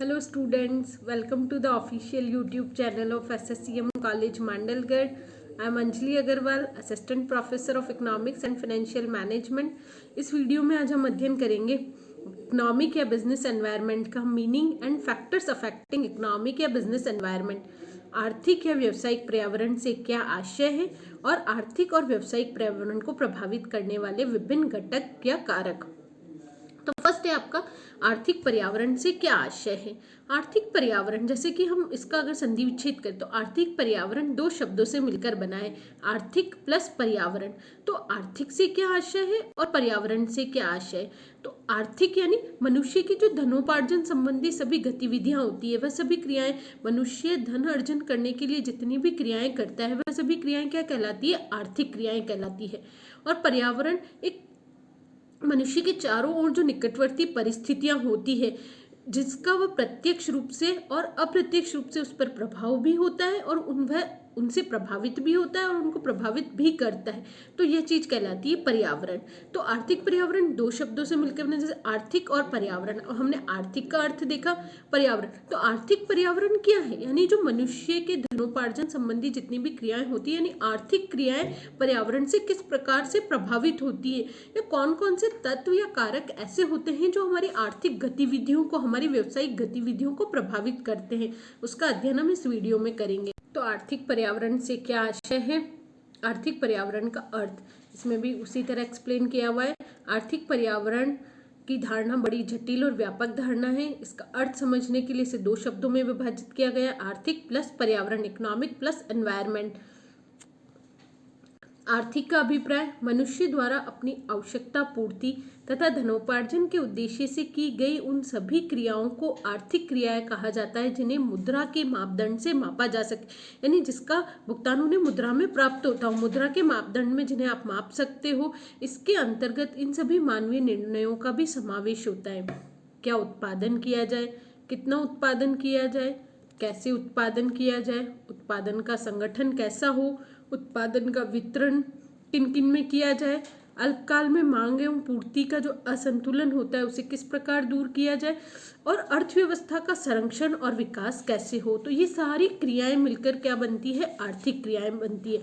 Hello students, welcome to the official YouTube channel of SSCM College Mandalgarh. I am Anjali Agarwal, assistant professor of economics and financial management. इस video में आज हम अध्ययन करेंगे economic या business environment का meaning and factors affecting economic या business environment. आर्थिक या व्यावसायिक पर्यावरण से क्या आशय है और आर्थिक और व्यावसायिक पर्यावरण को प्रभावित करने वाले विभिन्न घटक या कारक। तो फर्स्ट है आपका आर्थिक पर्यावरण से क्या आशय है। आर्थिक पर्यावरण, जैसे कि हम इसका अगर संधि विच्छेद करें तो आर्थिक पर्यावरण दो शब्दों से मिलकर बना है, आर्थिक प्लस पर्यावरण। तो आर्थिक से क्या आशय है और पर्यावरण से क्या आशय है। तो आर्थिक यानी मनुष्य की जो धनोपार्जन संबंधी सभी गतिविधियां होती है, वह सभी क्रियाएं, मनुष्य धन अर्जन करने के लिए जितनी भी क्रियाएं करता है वह सभी क्रियाएं क्या कहलाती है, आर्थिक क्रियाएं कहलाती है। और पर्यावरण एक मनुष्य के चारों ओर जो निकटवर्ती परिस्थितियां होती है जिसका वह प्रत्यक्ष रूप से और अप्रत्यक्ष रूप से उस पर प्रभाव भी होता है और वह उनसे प्रभावित भी होता है और उनको प्रभावित भी करता है। तो यह चीज कहलाती है पर्यावरण। तो आर्थिक पर्यावरण दो शब्दों से मिलकर बना, जैसे आर्थिक और पर्यावरण। और हमने आर्थिक का अर्थ देखा, पर्यावरण। तो आर्थिक पर्यावरण क्या है, यानी जो मनुष्य के धनोपार्जन संबंधी जितनी भी क्रियाएं होती है, यानी आर्थिक क्रियाएं पर्यावरण से किस प्रकार से प्रभावित होती है, या कौन कौन से तत्व या कारक ऐसे होते हैं जो हमारी आर्थिक गतिविधियों को, हमारी व्यावसायिक गतिविधियों को प्रभावित करते हैं, उसका अध्ययन हम इस वीडियो में करेंगे। तो आर्थिक पर्यावरण से क्या आशय है, आर्थिक पर्यावरण का अर्थ, इसमें भी उसी तरह एक्सप्लेन किया हुआ है। आर्थिक पर्यावरण की धारणा बड़ी जटिल और व्यापक धारणा है। इसका अर्थ समझने के लिए इसे दो शब्दों में विभाजित किया गया, आर्थिक प्लस पर्यावरण, इकोनॉमिक प्लस एनवायरनमेंट। आर्थिक का अभिप्राय मनुष्य द्वारा अपनी आवश्यकता पूर्ति तथा धनोपार्जन के उद्देश्य से की गई उन सभी क्रियाओं को आर्थिक क्रियाएं कहा जाता है जिन्हें मुद्रा के मापदंड से मापा जा सके, यानी जिसका भुगतान उन्हें मुद्रा में प्राप्त होता हो, मुद्रा के मापदंड में जिन्हें आप माप सकते हो। इसके अंतर्गत इन सभी मानवीय निर्णयों का भी समावेश होता है। क्या उत्पादन किया जाए, कितना उत्पादन किया जाए, कैसे उत्पादन किया जाए, उत्पादन का संगठन कैसा हो, उत्पादन का वितरण किन किन में किया जाए, अल्पकाल में मांग एवं पूर्ति का जो असंतुलन होता है उसे किस प्रकार दूर किया जाए, और अर्थव्यवस्था का संरक्षण और विकास कैसे हो। तो ये सारी क्रियाएं मिलकर क्या बनती है, आर्थिक क्रियाएं बनती है।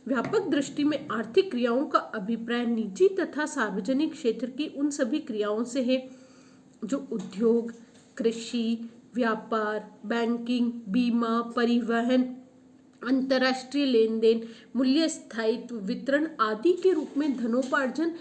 व्यापक दृष्टि में आर्थिक क्रियाओं का अभिप्राय निजी तथा सार्वजनिक क्षेत्र की उन सभी क्रियाओं से है जो उद्योग, कृषि, व्यापार, बैंकिंग, बीमा, परिवहन, अंतर्राष्ट्रीय लेन देन, मूल्य स्थायित्व, वितरण आदि के रूप में धनोपार्जन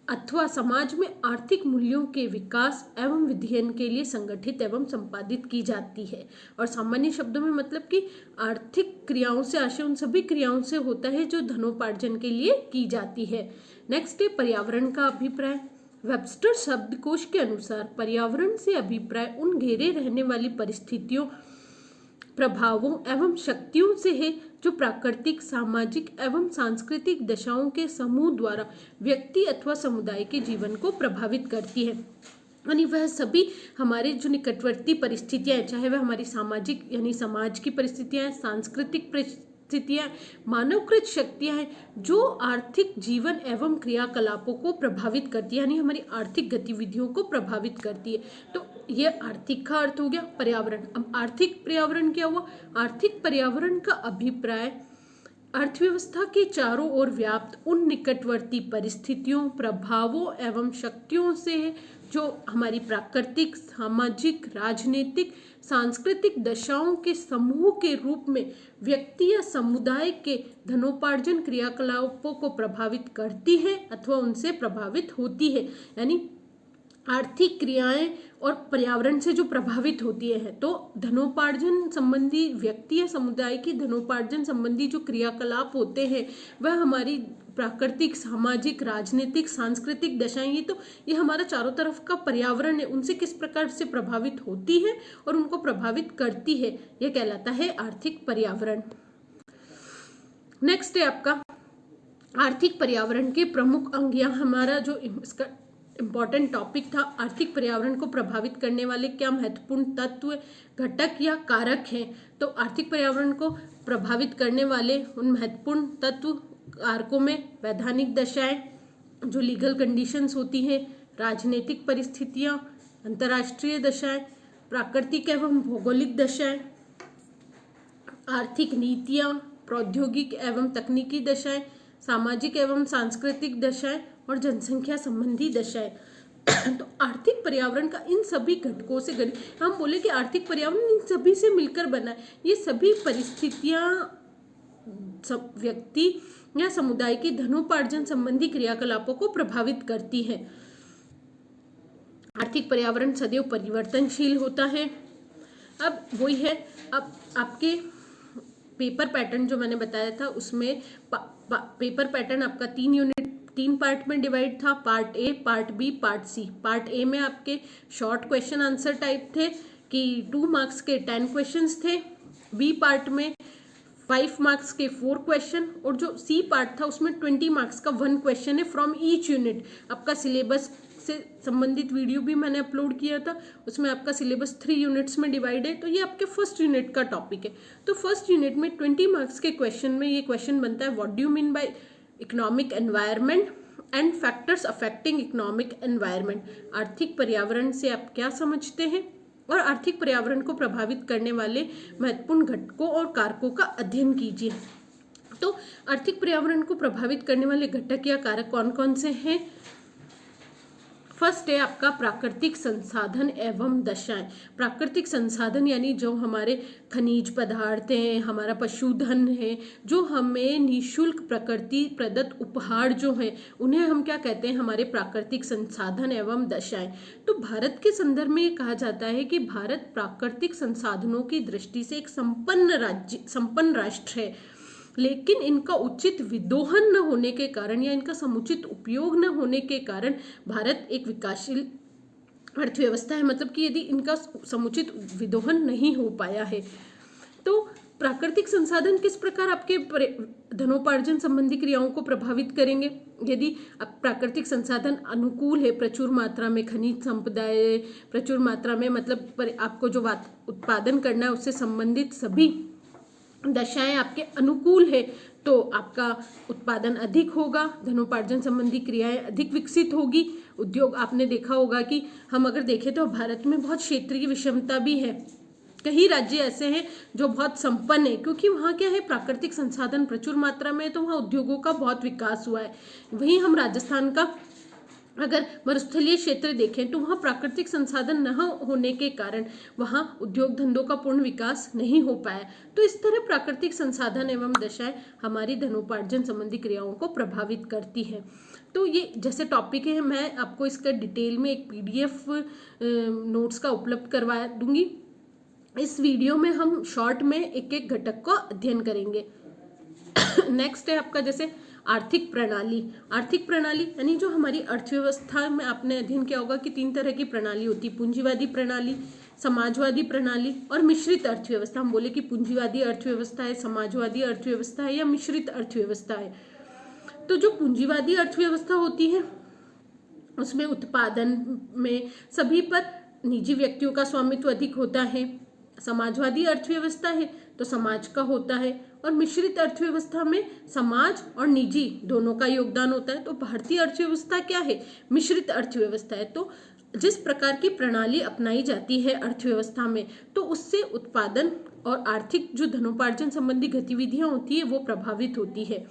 अथवा समाज में आर्थिक मूल्यों के विकास एवं विधियन के लिए संगठित एवं संपादित की जाती है। और सामान्य शब्दों में मतलब कि आर्थिक क्रियाओं से आशय उन सभी क्रियाओं से होता है जो धनोपार्जन के लिए की जाती है। नेक्स्ट है पर्यावरण का अभिप्राय। वेबस्टर शब्दकोश के अनुसार पर्यावरण से अभिप्राय उन घेरे रहने वाली परिस्थितियों, प्रभावों एवं शक्तियों से है जो प्राकृतिक, सामाजिक एवं सांस्कृतिक दशाओं के समूह द्वारा व्यक्ति अथवा समुदाय के जीवन को प्रभावित करती है। यानी वह सभी हमारे जो निकटवर्ती परिस्थितियां हैं, चाहे वह हमारी सामाजिक यानी समाज की परिस्थितियां हैं, सांस्कृतिक परिस्थितियां, मानवकृत शक्तियां हैं, जो आर्थिक जीवन एवं क्रियाकलापों को प्रभावित करती है, यानी हमारी आर्थिक गतिविधियों को प्रभावित करती है। तो यह आर्थिक का अर्थ हो गया पर्यावरण। अब आर्थिक पर्यावरण क्या हुआ, आर्थिक पर्यावरण का अभिप्राय अर्थव्यवस्था के चारों ओर व्याप्त उन निकटवर्ती परिस्थितियों, प्रभावों एवं शक्तियों से है जो हमारी प्राकृतिक, सामाजिक, राजनीतिक, सांस्कृतिक दशाओं के समूह के रूप में व्यक्ति या समुदाय के धनोपार्जन क्रियाकलापों को प्रभावित करती है अथवा उनसे प्रभावित होती है। यानी आर्थिक क्रियाएं और पर्यावरण से जो प्रभावित होती है, तो धनोपार्जन संबंधी व्यक्ति या समुदाय की धनोपार्जन संबंधी जो क्रियाकलाप होते हैं वह हमारी प्राकृतिक, सामाजिक, राजनीतिक, सांस्कृतिक दशाएं, ये हमारा चारों तरफ का पर्यावरण है, उनसे किस प्रकार से प्रभावित होती है और उनको प्रभावित करती है, यह कहलाता है आर्थिक पर्यावरण। नेक्स्ट है आपका आर्थिक पर्यावरण के प्रमुख अंग, या हमारा जो इसका इम्पॉर्टेंट टॉपिक था, आर्थिक पर्यावरण को प्रभावित करने वाले क्या महत्वपूर्ण तत्व, घटक या कारक हैं। तो आर्थिक पर्यावरण को प्रभावित करने वाले उन महत्वपूर्ण तत्व कारकों में वैधानिक दशाएं, जो लीगल कंडीशंस होती हैं, राजनीतिक परिस्थितियां, अंतर्राष्ट्रीय दशाएं, प्राकृतिक एवं भौगोलिक दशाएं, आर्थिक नीतियां, प्रौद्योगिक एवं तकनीकी दशाएं, सामाजिक एवं सांस्कृतिक दशाएं और जनसंख्या संबंधी दशाएं। तो आर्थिक पर्यावरण का इन सभी घटकों से हम बोले कि आर्थिक पर्यावरण इन सभी से मिलकर बना है। ये सभी परिस्थितियां व्यक्ति या समुदाय के धनोपार्जन संबंधी क्रियाकलापों को प्रभावित करती है। आर्थिक पर्यावरण सदैव परिवर्तनशील होता है। अब वही है, अब आपके पेपर पैटर्न जो मैंने बताया था उसमें पेपर पैटर्न आपका 3 पार्ट में डिवाइड था, part A, part B, part C. Part A में आपके शॉर्ट क्वेश्चन आंसर टाइप थे कि 2 मार्क्स के 10 क्वेश्चंस थे। बी पार्ट में 5 मार्क्स के 4 क्वेश्चन, और जो सी पार्ट था उसमें 20 मार्क्स का 1 क्वेश्चन है फ्रॉम ईच यूनिट। आपका सिलेबस से संबंधित वीडियो भी मैंने अपलोड किया था, उसमें आपका सिलेबस 3 यूनिट्स में डिवाइड है। तो ये आपके फर्स्ट यूनिट का टॉपिक है। तो फर्स्ट यूनिट में 20 मार्क्स के क्वेश्चन में ये क्वेश्चन बनता है, what do you mean by economic environment and factors affecting economic environment. आर्थिक पर्यावरण से आप क्या समझते हैं और आर्थिक पर्यावरण को प्रभावित करने वाले महत्वपूर्ण घटकों और कारकों का अध्ययन कीजिए। तो आर्थिक पर्यावरण को प्रभावित करने वाले घटक या कारक कौन कौन से हैं? फर्स्ट है आपका प्राकृतिक संसाधन एवं दशाएं। प्राकृतिक संसाधन यानी जो हमारे खनिज पदार्थ हैं, हमारा पशुधन है, जो हमें निःशुल्क प्रकृति प्रदत्त उपहार जो है, उन्हें हम क्या कहते हैं? हमारे प्राकृतिक संसाधन एवं दशाएं। तो भारत के संदर्भ में ये कहा जाता है कि भारत प्राकृतिक संसाधनों की दृष्टि से एक संपन्न राष्ट्र है, लेकिन इनका उचित विदोहन न होने के कारण या इनका समुचित उपयोग न होने के कारण भारत एक विकासशील अर्थव्यवस्था है। मतलब कि यदि इनका समुचित विदोहन नहीं हो पाया है। तो प्राकृतिक संसाधन किस प्रकार आपके धनोपार्जन संबंधी क्रियाओं को प्रभावित करेंगे? यदि आप प्राकृतिक संसाधन अनुकूल है, प्रचुर मात्रा में खनिज संपदा है, प्रचुर मात्रा में मतलब आपको जो उत्पादन करना है उससे संबंधित सभी दशाएं आपके अनुकूल है, तो आपका उत्पादन अधिक होगा, धनोपार्जन संबंधी क्रियाएं अधिक विकसित होगी। उद्योग, आपने देखा होगा कि हम अगर देखें तो भारत में बहुत क्षेत्रीय विषमता भी है। कई राज्य ऐसे हैं जो बहुत संपन्न है, क्योंकि वहाँ क्या है, प्राकृतिक संसाधन प्रचुर मात्रा में है, तो वहाँ उद्योगों का बहुत विकास हुआ है। वहीं हम राजस्थान का अगर मरुस्थलीय क्षेत्र देखें तो वहाँ प्राकृतिक संसाधन न होने के कारण वहाँ उद्योग धंधों का पूर्ण विकास नहीं हो पाया। तो इस तरह प्राकृतिक संसाधन एवं दशाएं हमारी धनोपार्जन संबंधी क्रियाओं को प्रभावित करती है। तो ये जैसे टॉपिक है, मैं आपको इसका डिटेल में एक PDF नोट्स का उपलब्ध करवा दूंगी। इस वीडियो में हम शॉर्ट में एक एक घटक का अध्ययन करेंगे। नेक्स्ट है आपका जैसे आर्थिक प्रणाली। आर्थिक प्रणाली यानी जो हमारी अर्थव्यवस्था में आपने अध्ययन किया होगा कि 3 तरह की प्रणाली होती है, पूंजीवादी प्रणाली, समाजवादी प्रणाली और मिश्रित अर्थव्यवस्था। हम बोले कि पूंजीवादी अर्थव्यवस्था है, समाजवादी अर्थव्यवस्था है या मिश्रित अर्थव्यवस्था है। तो जो पूंजीवादी अर्थव्यवस्था होती है उसमें उत्पादन में सभी पर निजी व्यक्तियों का स्वामित्व अधिक होता है। समाजवादी अर्थव्यवस्था है तो समाज का होता है, और मिश्रित अर्थव्यवस्था में समाज और निजी दोनों का योगदान होता है। तो भारतीय अर्थव्यवस्था क्या है? मिश्रित अर्थव्यवस्था है। तो जिस प्रकार की प्रणाली अपनाई जाती है अर्थव्यवस्था में, तो उससे उत्पादन और आर्थिक जो धनोपार्जन संबंधी गतिविधियां होती है वो प्रभावित होती है।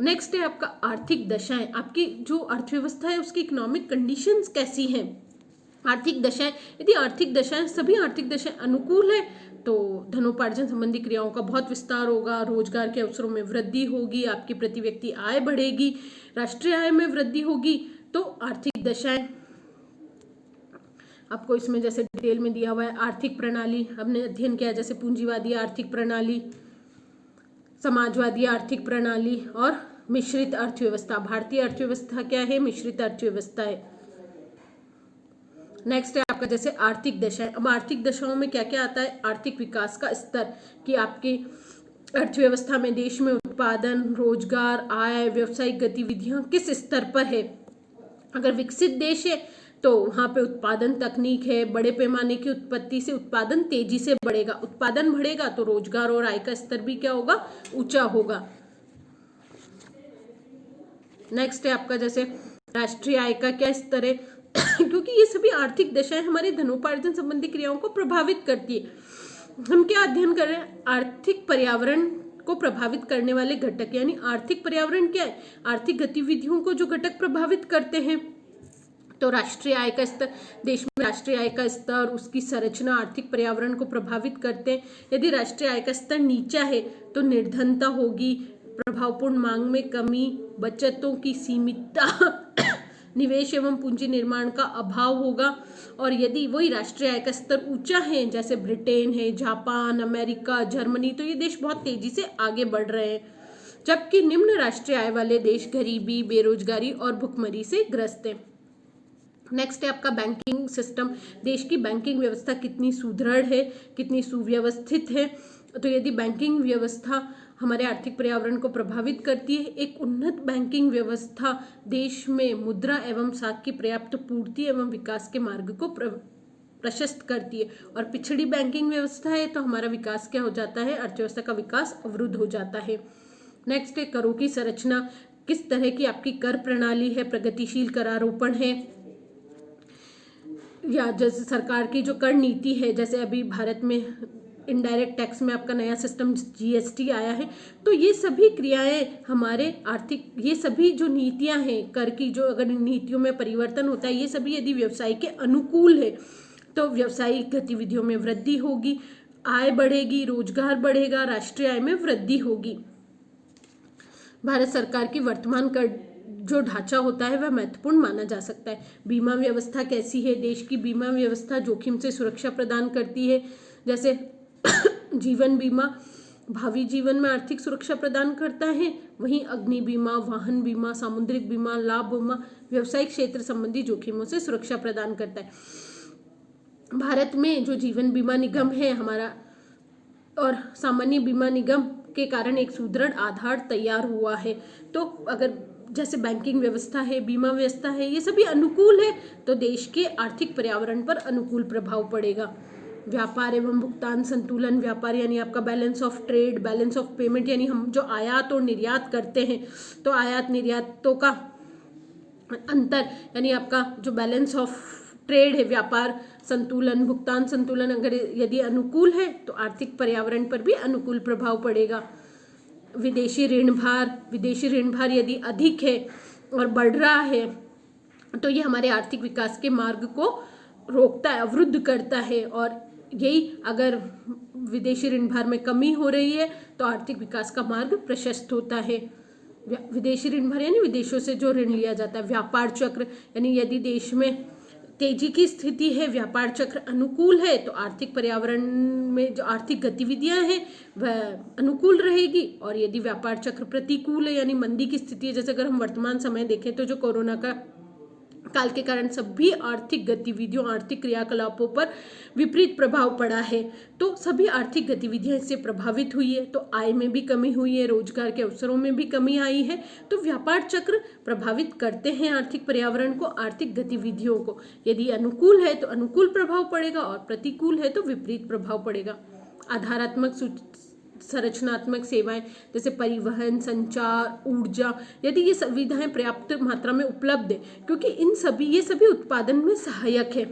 नेक्स्ट है आपका आर्थिक दशाएं। आपकी जो अर्थव्यवस्था है उसकी इकोनॉमिक कंडीशंस कैसी हैं? आर्थिक दशाएं, यदि आर्थिक दशाएं सभी आर्थिक दशाएं अनुकूल है तो धनोपार्जन संबंधी क्रियाओं का बहुत विस्तार होगा, रोजगार के अवसरों में वृद्धि होगी, आपकी प्रति व्यक्ति आय बढ़ेगी, राष्ट्रीय आय में वृद्धि होगी। तो आर्थिक दशाएं आपको इसमें जैसे डिटेल में दिया हुआ है। आर्थिक प्रणाली हमने अध्ययन किया, जैसे पूंजीवादी आर्थिक प्रणाली, समाजवादी आर्थिक प्रणाली और मिश्रित अर्थव्यवस्था। भारतीय अर्थव्यवस्था क्या है? मिश्रित अर्थव्यवस्था है। नेक्स्ट है आपका जैसे आर्थिक दशाएं। अब आर्थिक दशाओं में क्या क्या आता है? आर्थिक विकास का स्तर, कि आपकी अर्थव्यवस्था में देश में उत्पादन, रोजगार, आय, व्यावसायिक गतिविधियां किस स्तर पर है। अगर विकसित देश है तो वहाँ पे उत्पादन तकनीक है, बड़े पैमाने की उत्पत्ति से उत्पादन तेजी से बढ़ेगा, उत्पादन बढ़ेगा तो रोजगार और आय का स्तर भी क्या होगा? ऊंचा होगा। नेक्स्ट है आपका जैसे राष्ट्रीय आय का क्या स्तर है? क्योंकि ये सभी आर्थिक दशाएं हमारे धनोपार्जन संबंधी क्रियाओं को प्रभावित करती है। हम क्या अध्ययन कर रहे हैं? आर्थिक पर्यावरण को प्रभावित करने वाले घटक, यानी आर्थिक पर्यावरण क्या है? आर्थिक गतिविधियों को जो घटक प्रभावित करते हैं। तो राष्ट्रीय आय का स्तर, देश में राष्ट्रीय आय का स्तर, उसकी संरचना आर्थिक पर्यावरण को प्रभावित करते हैं। यदि राष्ट्रीय आय का स्तर नीचा है तो निर्धनता होगी, प्रभावपूर्ण मांग में कमी, बचतों की सीमितता, निवेश एवं पूंजी निर्माण का अभाव होगा। और यदि वही राष्ट्रीय आय का स्तर ऊंचा है, जैसे ब्रिटेन है, जापान, अमेरिका, जर्मनी, तो ये देश बहुत तेजी से आगे बढ़ रहे हैं। जबकि निम्न राष्ट्रीय आय वाले देश गरीबी, बेरोजगारी और भुखमरी से ग्रस्त हैं। नेक्स्ट है आपका बैंकिंग सिस्टम। देश की बैंकिंग व्यवस्था कितनी सुदृढ़ है, कितनी सुव्यवस्थित है। तो यदि बैंकिंग व्यवस्था हमारे आर्थिक पर्यावरण को प्रभावित करती है, एक उन्नत बैंकिंग व्यवस्था देश में मुद्रा एवं साख की पर्याप्त पूर्ति एवं विकास के मार्ग को प्रशस्त करती है। और पिछड़ी बैंकिंग व्यवस्था है तो हमारा विकास क्या हो जाता है? अर्थव्यवस्था का विकास अवरुद्ध हो जाता है। नेक्स्ट है करों की संरचना। किस तरह की आपकी कर प्रणाली है? प्रगतिशील करारोपण है, या जैसे सरकार की जो कर नीति है, जैसे अभी भारत में इनडायरेक्ट टैक्स में आपका नया सिस्टम जीएसटी आया है। तो ये सभी क्रियाएं हमारे आर्थिक, ये सभी जो नीतियां हैं कर की, जो अगर नीतियों में परिवर्तन होता है, ये सभी यदि व्यवसाय के अनुकूल है तो व्यावसायिक गतिविधियों में वृद्धि होगी, आय बढ़ेगी, रोजगार बढ़ेगा, राष्ट्रीय आय में वृद्धि होगी। भारत सरकार की वर्तमान कर जो ढांचा होता है वह महत्वपूर्ण माना जा सकता है। बीमा व्यवस्था कैसी है? देश की बीमा व्यवस्था जोखिम से सुरक्षा प्रदान करती है, जैसे जीवन बीमा भावी जीवन में आर्थिक सुरक्षा प्रदान करता है, वहीं अग्नि बीमा, वाहन बीमा, सामुद्रिक बीमा, लाभ बीमा व्यवसायिक क्षेत्र संबंधी जोखिमों से सुरक्षा प्रदान करता है। भारत में जो जीवन बीमा निगम है हमारा और सामान्य बीमा निगम के कारण एक सुदृढ़ आधार तैयार हुआ है। तो अगर जैसे बैंकिंग व्यवस्था है, बीमा व्यवस्था है, ये सभी अनुकूल है तो देश के आर्थिक पर्यावरण पर अनुकूल प्रभाव पड़ेगा। व्यापार एवं भुगतान संतुलन, व्यापार यानी आपका balance of trade, balance of payment, यानी हम जो आयात और निर्यात करते हैं तो आयात निर्यातों का अंतर, यानी आपका जो बैलेंस ऑफ ट्रेड है, व्यापार संतुलन, भुगतान संतुलन अगर यदि अनुकूल है तो आर्थिक पर्यावरण पर भी अनुकूल प्रभाव पड़ेगा। विदेशी ऋण भार यदि अधिक है और बढ़ रहा है तो ये हमारे आर्थिक विकास के मार्ग को रोकता है, अवरुद्ध करता है। और यही अगर विदेशी ऋण भार में कमी हो रही है तो आर्थिक विकास का मार्ग प्रशस्त होता है। विदेशी ऋण भार यानी विदेशों से जो ऋण लिया जाता है। व्यापार चक्र यानी यदि देश में तेजी की स्थिति है, व्यापार चक्र अनुकूल है तो आर्थिक पर्यावरण में जो आर्थिक गतिविधियां हैं वह अनुकूल रहेगी। और यदि व्यापार चक्र प्रतिकूल है यानी मंदी की स्थिति है, जैसे अगर हम वर्तमान समय देखें तो जो कोरोना का काल के कारण सभी आर्थिक गतिविधियों, आर्थिक क्रियाकलापों पर विपरीत प्रभाव पड़ा है, तो सभी आर्थिक गतिविधियां इससे प्रभावित हुई है। तो आय में भी कमी हुई है, रोजगार के अवसरों में भी कमी आई है। तो व्यापार चक्र प्रभावित करते हैं आर्थिक पर्यावरण को, आर्थिक गतिविधियों को। यदि अनुकूल है तो अनुकूल प्रभाव पड़ेगा और प्रतिकूल है तो विपरीत प्रभाव पड़ेगा। आधारात्मक संरचनात्मक सेवाएं जैसे परिवहन, संचार, ऊर्जा, यदि ये सुविधाएं पर्याप्त मात्रा में उपलब्ध है, क्योंकि ये सभी उत्पादन में सहायक है,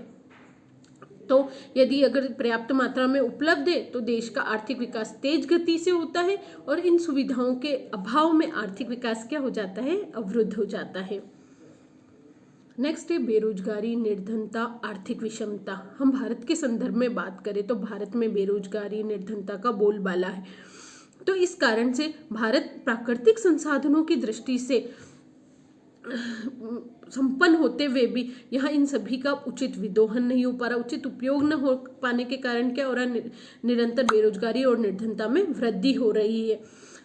तो यदि अगर पर्याप्त मात्रा में उपलब्ध है तो देश का आर्थिक विकास तेज गति से होता है और इन सुविधाओं के अभाव में आर्थिक विकास क्या हो जाता है? अवरुद्ध हो जाता है। नेक्स्ट है बेरोजगारी, निर्धनता, आर्थिक विषमता। हम भारत के संदर्भ में बात करें तो भारत में बेरोजगारी, निर्धनता का बोलबाला है। तो इस कारण से भारत प्राकृतिक संसाधनों की दृष्टि से संपन्न होते हुए भी यहाँ इन सभी का उचित विदोहन नहीं हो पा रहा, उचित उपयोग न हो पाने के कारण क्या हो रहा है? निरंतर बेरोजगारी और निर्धनता में वृद्धि हो रही है।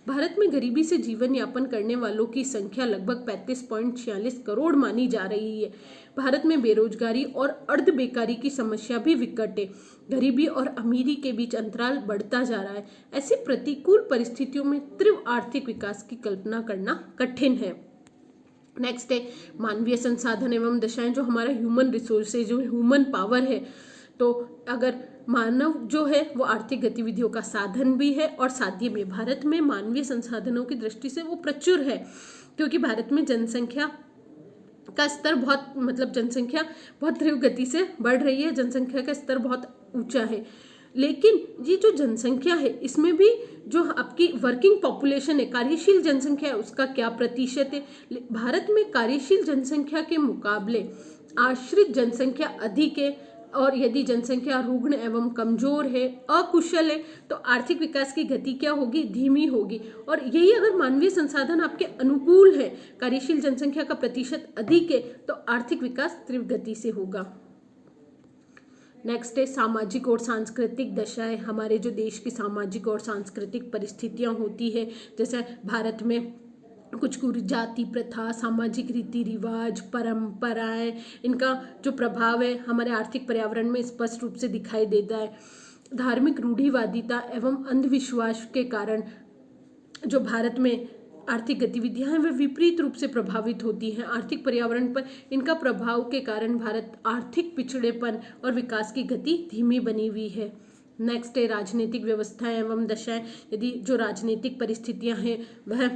भारत में गरीबी से जीवन यापन करने वालों की संख्या लगभग 35.46 करोड़ मानी जा रही है। भारत में बेरोजगारी और अर्ध बेकारी की समस्या भी विकट है। गरीबी और अमीरी के बीच अंतराल बढ़ता जा रहा है। ऐसी प्रतिकूल परिस्थितियों में तीव्र आर्थिक विकास की कल्पना करना कठिन है। नेक्स्ट है मानवीय संसाधन एवं दशाएं, जो हमारा ह्यूमन रिसोर्सेज, जो ह्यूमन पावर है। तो अगर मानव जो है वो आर्थिक गतिविधियों का साधन भी है और साध्य भी। भारत में मानवीय संसाधनों की दृष्टि से वो प्रचुर है, क्योंकि भारत में जनसंख्या का स्तर बहुत मतलब जनसंख्या बहुत तीव्र गति से बढ़ रही है, जनसंख्या का स्तर बहुत ऊंचा है। लेकिन ये जो जनसंख्या है इसमें भी जो आपकी वर्किंग पॉपुलेशन है, कार्यशील जनसंख्या है, उसका क्या प्रतिशत है। भारत में कार्यशील जनसंख्या के मुकाबले आश्रित जनसंख्या अधिक है, और यदि जनसंख्या रुग्ण एवं कमजोर है, अकुशल है, तो आर्थिक विकास की गति क्या होगी, धीमी होगी। और यही अगर मानवीय संसाधन आपके अनुकूल है, कार्यशील जनसंख्या का प्रतिशत अधिक है, तो आर्थिक विकास तीव्र गति से होगा। नेक्स्ट है सामाजिक और सांस्कृतिक दशाएं। हमारे जो देश की सामाजिक और सांस्कृतिक परिस्थितियां होती है, जैसे भारत में कुछ जाति प्रथा, सामाजिक रीति रिवाज, परंपराएं, इनका जो प्रभाव है हमारे आर्थिक पर्यावरण में स्पष्ट रूप से दिखाई देता है। धार्मिक रूढ़िवादिता एवं अंधविश्वास के कारण जो भारत में आर्थिक गतिविधियां हैं वे विपरीत रूप से प्रभावित होती हैं। आर्थिक पर्यावरण पर इनका प्रभाव के कारण भारत आर्थिक पिछड़ेपन और विकास की गति धीमी बनी हुई है। नेक्स्ट है राजनीतिक व्यवस्थाएं एवं दशाएं। यदि जो राजनीतिक परिस्थितियां हैं वह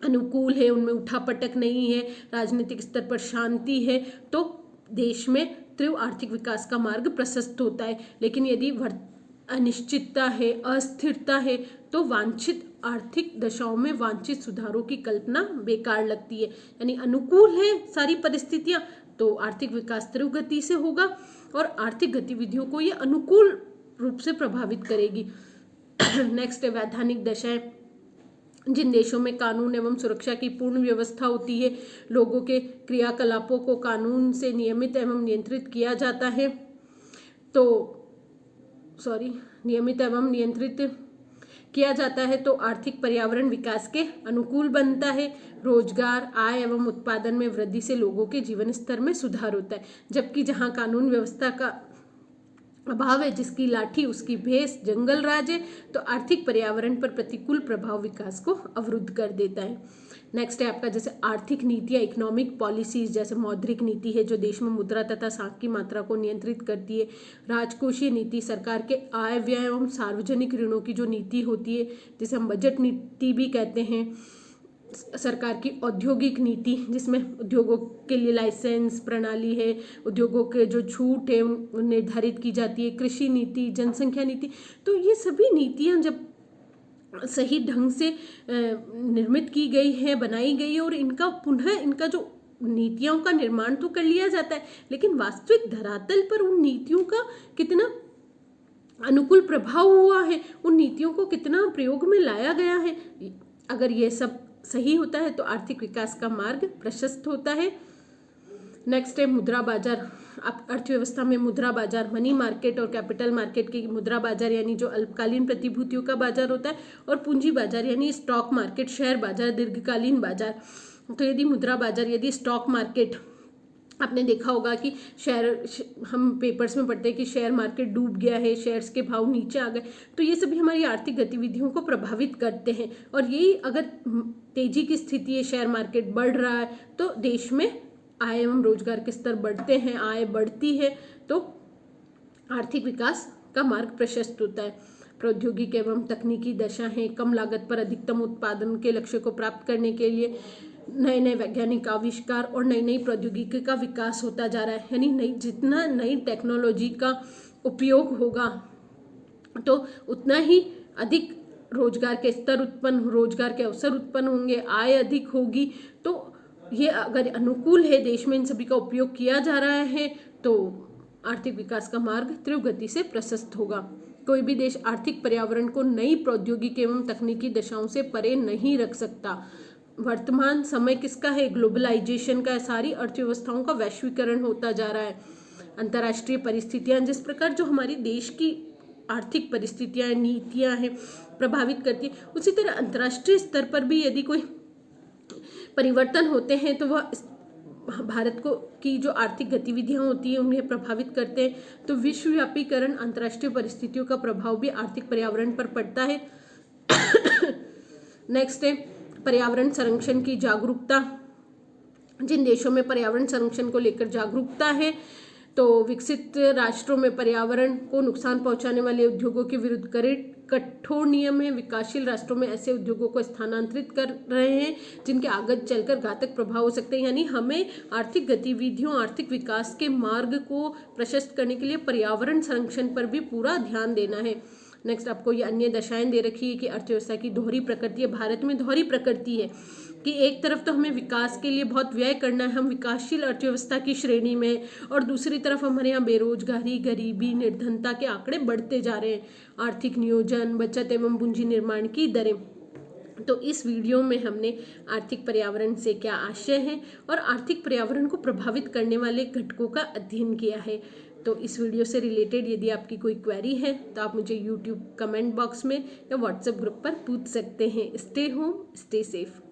अनुकूल है, उनमें उठापटक नहीं है, राजनीतिक स्तर पर शांति है, तो देश में तीव्र आर्थिक विकास का मार्ग प्रशस्त होता है। लेकिन यदि अनिश्चितता है, अस्थिरता है, तो वांछित आर्थिक दशाओं में वांछित सुधारों की कल्पना बेकार लगती है। यानी अनुकूल है सारी परिस्थितियां तो आर्थिक विकास तीव्र गति से होगा और आर्थिक गतिविधियों को ये अनुकूल रूप से प्रभावित करेगी। नेक्स्ट है वैधानिक दशाएं। जिन देशों में कानून एवं सुरक्षा की पूर्ण व्यवस्था होती है, लोगों के क्रियाकलापों को कानून से नियमित एवं नियंत्रित किया जाता है, तो आर्थिक पर्यावरण विकास के अनुकूल बनता है। रोजगार, आय एवं उत्पादन में वृद्धि से लोगों के जीवन स्तर में सुधार होता है। जबकि जहां कानून व्यवस्था का अभाव है, जिसकी लाठी उसकी भैंस, जंगल राज है, तो आर्थिक पर्यावरण पर प्रतिकूल प्रभाव विकास को अवरुद्ध कर देता है। नेक्स्ट है आपका जैसे आर्थिक नीतियाँ, इकोनॉमिक पॉलिसीज, जैसे मौद्रिक नीति है जो देश में मुद्रा तथा साख की मात्रा को नियंत्रित करती है। राजकोषीय नीति, सरकार के आय व्यय एवं सार्वजनिक ऋणों की जो नीति होती है जिसे हम बजट नीति भी कहते हैं। सरकार की औद्योगिक नीति, जिसमें उद्योगों के लिए लाइसेंस प्रणाली है, उद्योगों के जो छूट है निर्धारित की जाती है। कृषि नीति, जनसंख्या नीति, तो ये सभी नीतियाँ जब सही ढंग से निर्मित की गई है, बनाई गई है, और इनका जो नीतियों का निर्माण तो कर लिया जाता है, लेकिन वास्तविक धरातल पर उन नीतियों का कितना अनुकूल प्रभाव हुआ है, उन नीतियों को कितना प्रयोग में लाया गया है, अगर ये सब सही होता है तो आर्थिक विकास का मार्ग प्रशस्त होता है। नेक्स्ट है मुद्रा बाजार। अर्थव्यवस्था में मुद्रा बाजार, मनी मार्केट और कैपिटल मार्केट की मुद्रा बाजार यानी जो अल्पकालीन प्रतिभूतियों का बाजार होता है, और पूंजी बाजार यानी स्टॉक मार्केट, शेयर बाजार, दीर्घकालीन बाजार। तो यदि मुद्रा बाजार, यदि स्टॉक मार्केट, आपने देखा होगा कि हम पेपर्स में पढ़ते हैं कि शेयर मार्केट डूब गया है, शेयर्स के भाव नीचे आ गए, तो ये सभी हमारी आर्थिक गतिविधियों को प्रभावित करते हैं। और यही अगर तेजी की स्थिति है, शेयर मार्केट बढ़ रहा है, तो देश में आय एवं रोजगार के स्तर बढ़ते हैं, आय बढ़ती है, तो आर्थिक विकास का मार्ग प्रशस्त होता है। प्रौद्योगिकी एवं तकनीकी दशा है। कम लागत पर अधिकतम उत्पादन के लक्ष्य को प्राप्त करने के लिए नए नए वैज्ञानिक आविष्कार और नई नई प्रौद्योगिकी का विकास होता जा रहा है। यानी जितना नई टेक्नोलॉजी का उपयोग होगा तो उतना ही अधिक रोजगार के स्तर उत्पन्न, रोजगार के अवसर उत्पन्न होंगे, आय अधिक होगी। तो ये अगर अनुकूल है, देश में इन सभी का उपयोग किया जा रहा है, तो आर्थिक विकास का मार्ग तीव्र गति से प्रशस्त होगा। कोई भी देश आर्थिक पर्यावरण को नई प्रौद्योगिकी एवं तकनीकी दशाओं से परे नहीं रख सकता। वर्तमान समय किसका है? ग्लोबलाइजेशन का है। सारी अर्थव्यवस्थाओं का वैश्वीकरण होता जा रहा है। अंतर्राष्ट्रीय परिस्थितियां, जिस प्रकार जो हमारी देश की आर्थिक परिस्थितियां, नीतियां हैं प्रभावित करती है, उसी तरह अंतर्राष्ट्रीय स्तर पर भी यदि कोई परिवर्तन होते हैं तो वह भारत को की जो आर्थििक गतिविधियां होती हैं उन्हें प्रभावित करते हैं। तो विश्वव्यापीकरण, अंतर्राष्ट्रीय परिस्थितियों का प्रभाव भी आर्थिक पर्यावरण पर पड़ता है। नेक्स्ट है पर्यावरण संरक्षण की जागरूकता। जिन देशों में पर्यावरण संरक्षण को लेकर जागरूकता है तो विकसित राष्ट्रों में पर्यावरण को नुकसान पहुंचाने वाले उद्योगों के विरुद्ध कठोर नियम है। विकासशील राष्ट्रों में ऐसे उद्योगों को स्थानांतरित कर रहे हैं जिनके आगे चलकर घातक प्रभाव हो सकते हैं। यानी हमें आर्थिक गतिविधियों, आर्थिक विकास के मार्ग को प्रशस्त करने के लिए पर्यावरण संरक्षण पर भी पूरा ध्यान देना है। नेक्स्ट आपको ये अन्य दशाएं दे रखी है कि अर्थव्यवस्था की दोहरी प्रकृति है। भारत में दोहरी प्रकृति है कि एक तरफ तो हमें विकास के लिए बहुत व्यय करना है, हम विकासशील अर्थव्यवस्था की श्रेणी में, और दूसरी तरफ हमारे यहाँ बेरोजगारी, गरीबी, निर्धनता के आंकड़े बढ़ते जा रहे हैं। आर्थिक नियोजन, बचत एवं पूंजी निर्माण की दरें। तो इस वीडियो में हमने आर्थिक पर्यावरण से क्या आशय है और आर्थिक पर्यावरण को प्रभावित करने वाले घटकों का अध्ययन किया है। तो इस वीडियो से रिलेटेड यदि आपकी कोई क्वेरी है तो आप मुझे यूट्यूब कमेंट बॉक्स में या व्हाट्सएप ग्रुप पर पूछ सकते हैं। Stay home, stay safe.